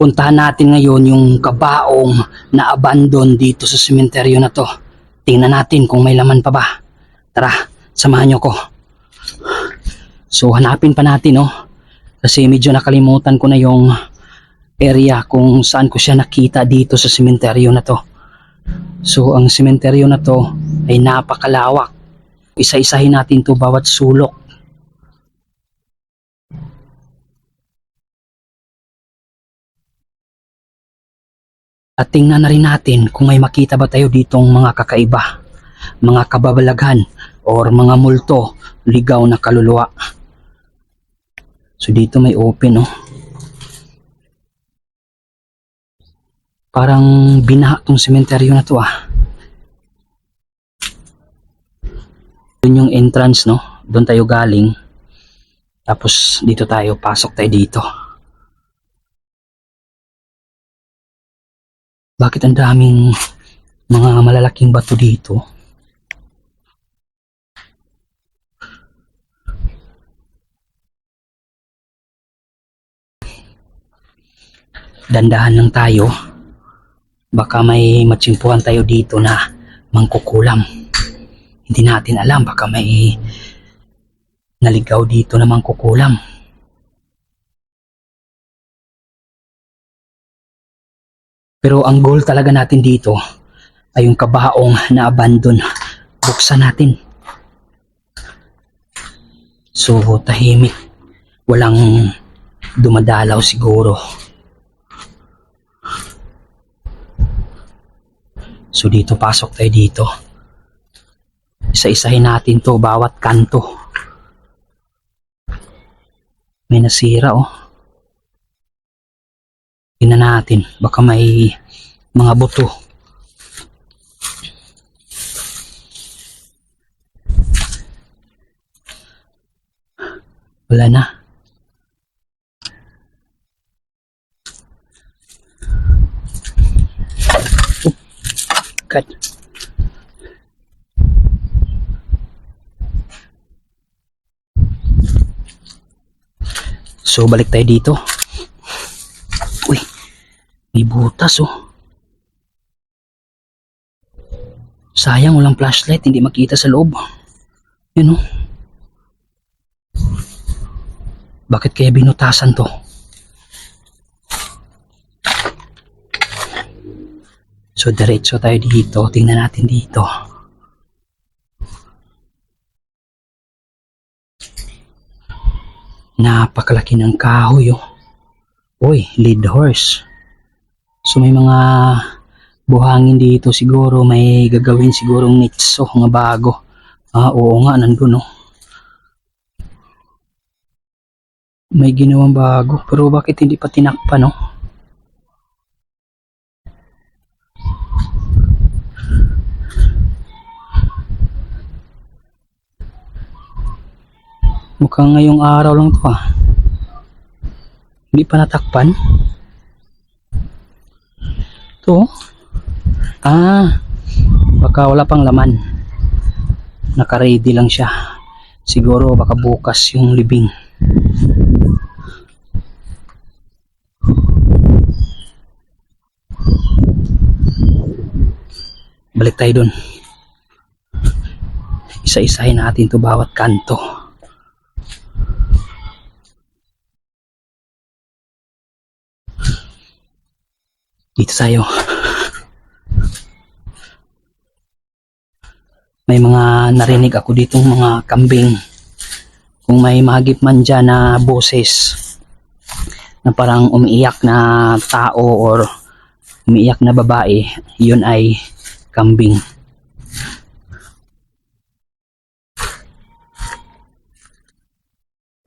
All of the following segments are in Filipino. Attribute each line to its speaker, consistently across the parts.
Speaker 1: Puntahan natin ngayon yung kabaong na abandon dito sa sementeryo na to. Tingnan natin kung may laman pa ba. Tara, samahan nyo ko. So hanapin pa natin, no? Kasi medyo nakalimutan ko na yung area kung saan ko siya nakita dito sa sementeryo na to. So ang sementeryo na to ay napakalawak. Isa-isahin natin to bawat sulok. At tingnan na rin natin kung may makita ba tayo ditong mga kakaiba, mga kababalaghan, or mga multo, ligaw na kaluluwa. So dito may open, no? Parang binaha tong sementeryo na to, ah. Doon yung entrance, no? Doon tayo galing. Tapos dito tayo, pasok tayo dito. Bakit ang daming mga malalaking bato dito? Dandahan lang tayo. Baka may matsimpuhan tayo dito na mangkukulam. Hindi natin alam, baka may naligaw dito na mangkukulam. Pero ang goal talaga natin dito ay yung kabaong na abandon. Buksan natin. So tahimik. Walang dumadalaw siguro. So dito, pasok tayo dito. Isa-isahin natin to bawat kanto. May nasira, oh. Tingnan natin, baka may mga buto. Wala na. Oh, God. So balik tayo dito. Uy, may butas, oh. Sayang, walang flashlight, hindi makita sa loob. Yun, oh. Bakit kaya binutasan to? So diretso tayo dito, tingnan natin dito. Napakalaki ng kahoy, oh. Uy, lead horse. So may mga buhangin dito siguro, may gagawin sigurong nitso nga bago. Oo nga, nandun, oh. May ginawang bago, pero bakit hindi pa tinakpan, no? Mukhang ngayong araw lang to, ah. Hindi pa natakpan. To. Baka wala pang laman. Naka-ready lang siya. Siguro baka bukas yung libing. Balik tayo dun. Isa-isahin natin to bawat kanto. Dito tayo. May mga narinig ako ditong mga kambing. Kung may mahagip man dyan na boses na parang umiiyak na tao or umiiyak na babae, yun ay kambing.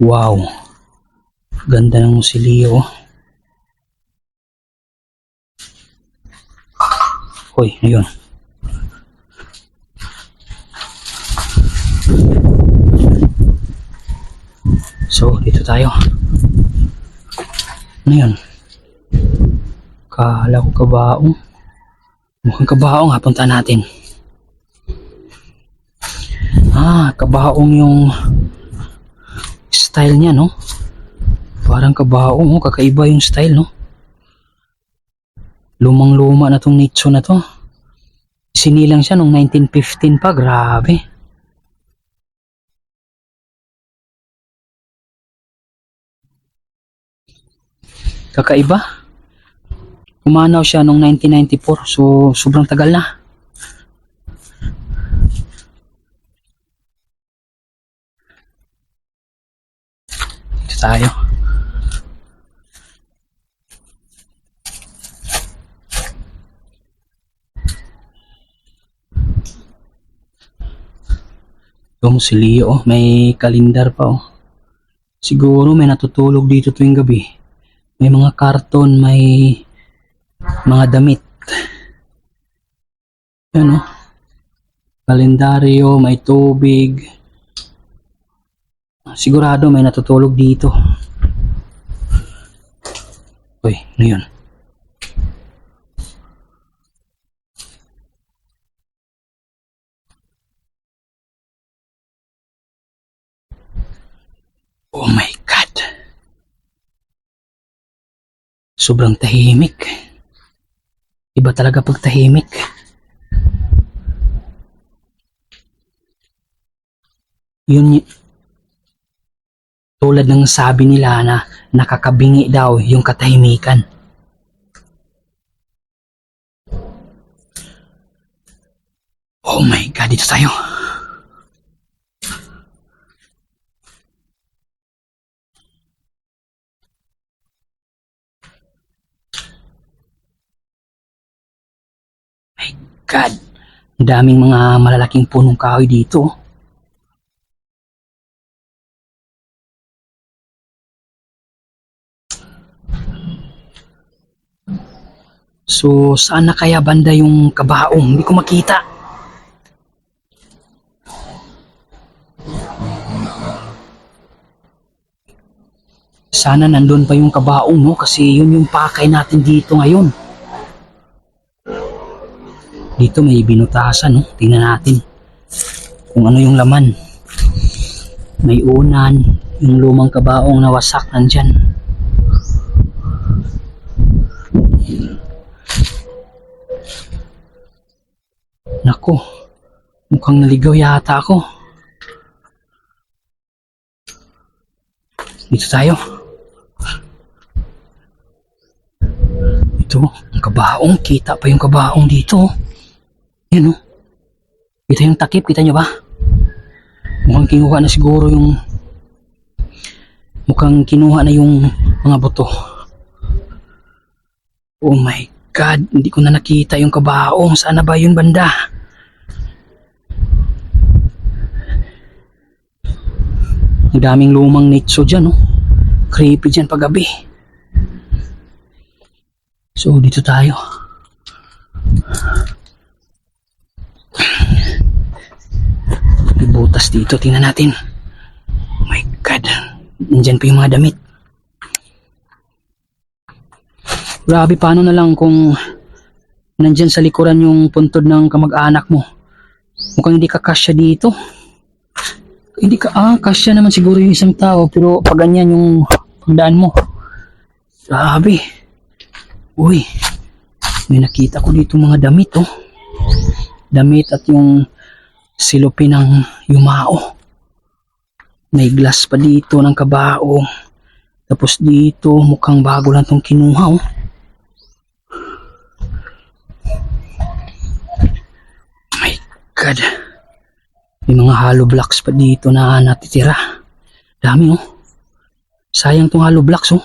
Speaker 1: Wow, ganda ng musilyo. Hoy, ayun. So, dito tayo. Ano yun? Kala ko kabaong. Mukhang kabaong ha, punta natin. Kabaong yung style niya, no? Parang kabaong, oh, kakaiba yung style, no? Lumang-luma na tong nicho na to. Sinilang siya noong 1915 pa, grabe. Kakaiba. Umanaw siya noong 1994, so sobrang tagal na. Ito tayo. Ito si Leo, may kalendar pa oh. Siguro may natutulog dito tuwing gabi. May mga karton, may mga damit. Yan oh. Kalendaryo, may tubig. Sigurado may natutulog dito. Uy, ano yun? Oh my God. Sobrang tahimik. Iba talaga pag tahimik. Yun tulad ng sabi nila na nakakabingi daw yung katahimikan. Oh my God, dito tayo. My God, ang daming mga malalaking punong kahoy dito. So, saan na kaya banda yung kabaong? Hindi ko makita. Sana nandun pa yung kabaong, no? Kasi yun yung pakay natin dito ngayon. Dito may binutasan, no? Tingnan natin kung ano yung laman. May unan, yung lumang kabaong na wasak nandyan. Nako, mukhang naligaw yata ako. Dito tayo. Ito, ang kabaong. Kita pa yung kabaong dito. Yan o. Kita yung takip, kita nyo ba? Mukhang kinuha na siguro yung... Mukhang kinuha na yung mga buto. Oh my God, hindi ko na nakita yung kabaong. Sana ba yun banda? Ang daming lumang nicho dyan, oh. Creepy dyan paggabi. So, dito tayo. May butas dito, tingnan natin. Oh my God, nandyan pa yung mga damit. Grabe, paano na lang kung nandyan sa likuran yung puntod ng kamag-anak mo. Mukhang hindi ka kasya dito. Hindi ka, kasya naman siguro yung isang tao, pero pag ganyan yung pagdaan mo. Grabe. Uy, may nakita ko dito mga damit, oh. Damit at yung silupin ng yumao. May glass pa dito ng kabao. Tapos dito, mukhang bago lang tong kinuha, oh. My God. May mga hollow blocks pa dito na natitira. Dami, oh. Sayang tong hollow blocks, oh.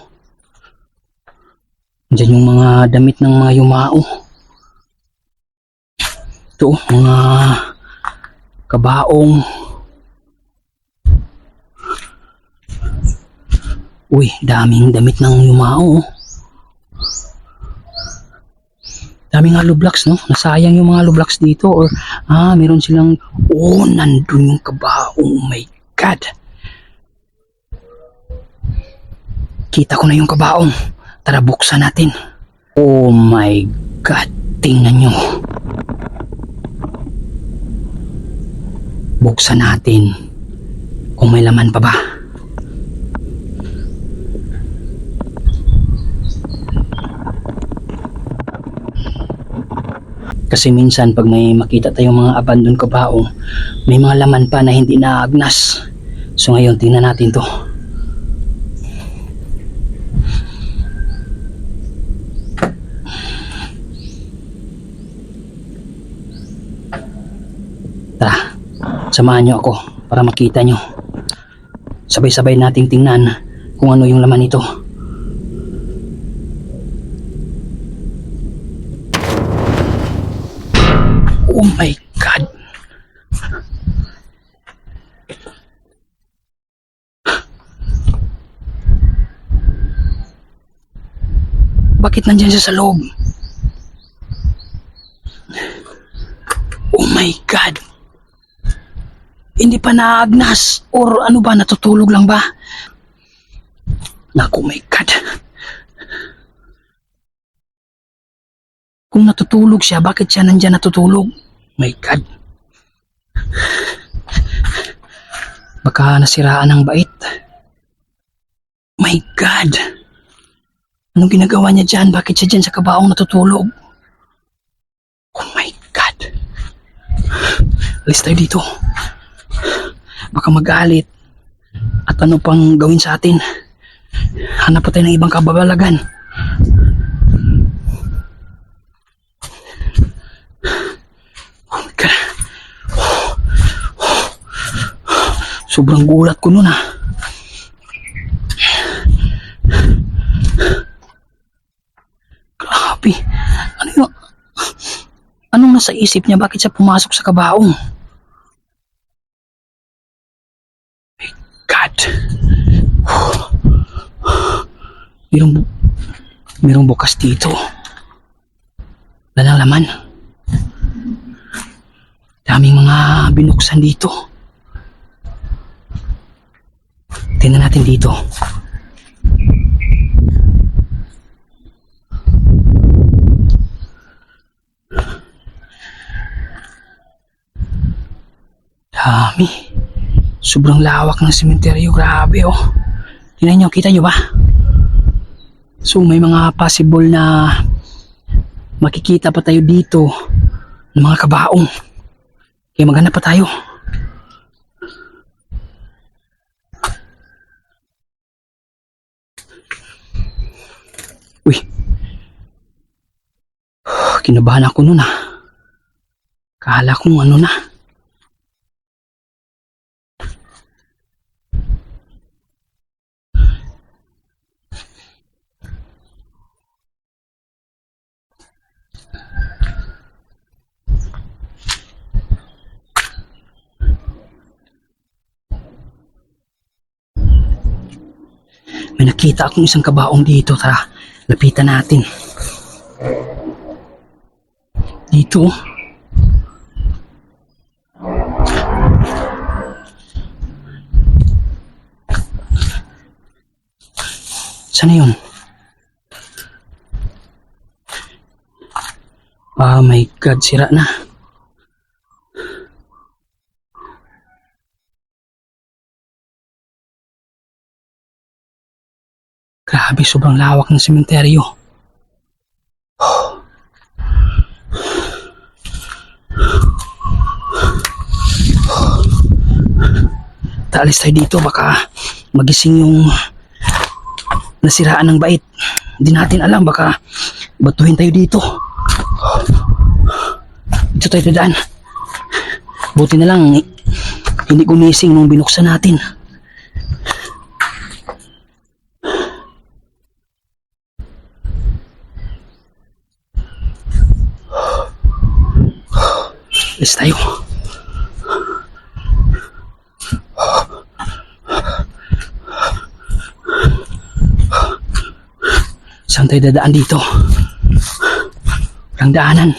Speaker 1: Diyan yung mga damit ng mga yumao. Ito, oh, mga kabaong. Uy, daming damit ng yumao, oh. Daming hollow blocks, no? Nasayang yung mga hollow blocks dito. Or, meron silang, nandun yung kabaong. Oh my God. Kita ko na yung kabaong. Tara, buksan natin. Oh my God. Tingnan nyo. Buksan natin. Kung may laman pa ba. Kasi minsan pag may makita tayong mga abandon kabaong, may mga laman pa na hindi naagnas. So ngayon, tingnan natin to. Tara, samahan nyo ako para makita nyo. Sabay-sabay nating tingnan kung ano yung laman nito. Oh my God! Bakit nandyan siya sa loob? Oh my God! Hindi pa naagnas or ano ba, natutulog lang ba? Naku, my God. Kung natutulog siya, bakit siya nandyan natutulog? My God. Baka nasiraan ng bait. My God. Anong ginagawa niya dyan? Bakit siya dyan sa kabaong natutulog? Oh my God. Alis tayo dito. Baka magalit. At ano pang gawin sa atin? Hanap pa tayo ng ibang kababalagan. Oh my God. Sobrang gulat ko nun ah. Grabe. Anong nasa isip niya? Bakit siya pumasok sa kabaong? God. Merong bukas dito. Walang laman. Daming mga binuksan dito. Tingnan natin dito. Dami. Sobrang lawak ng sementeryo. Grabe oh. Tingnan nyo, kita nyo ba? So may mga possible na makikita pa tayo dito ng mga kabaong. Kaya maghanap pa tayo. Uy. Kinabahan ako nun ah. Kala kong ano na. May nakita akong isang kabaong dito. Tara, lapitan natin. Dito. Saan yun? Oh my God, sira na. Grabe, sobrang lawak ng sementeryo. Taalis tayo dito, baka magising yung nasiraan ng bait. Hindi natin alam, baka batuhin tayo dito. Dito tayo dadaan. Buti na lang, hindi gumising nung binuksan natin. Alis tayo. Saan tayo dadaan dito? Walang daanan.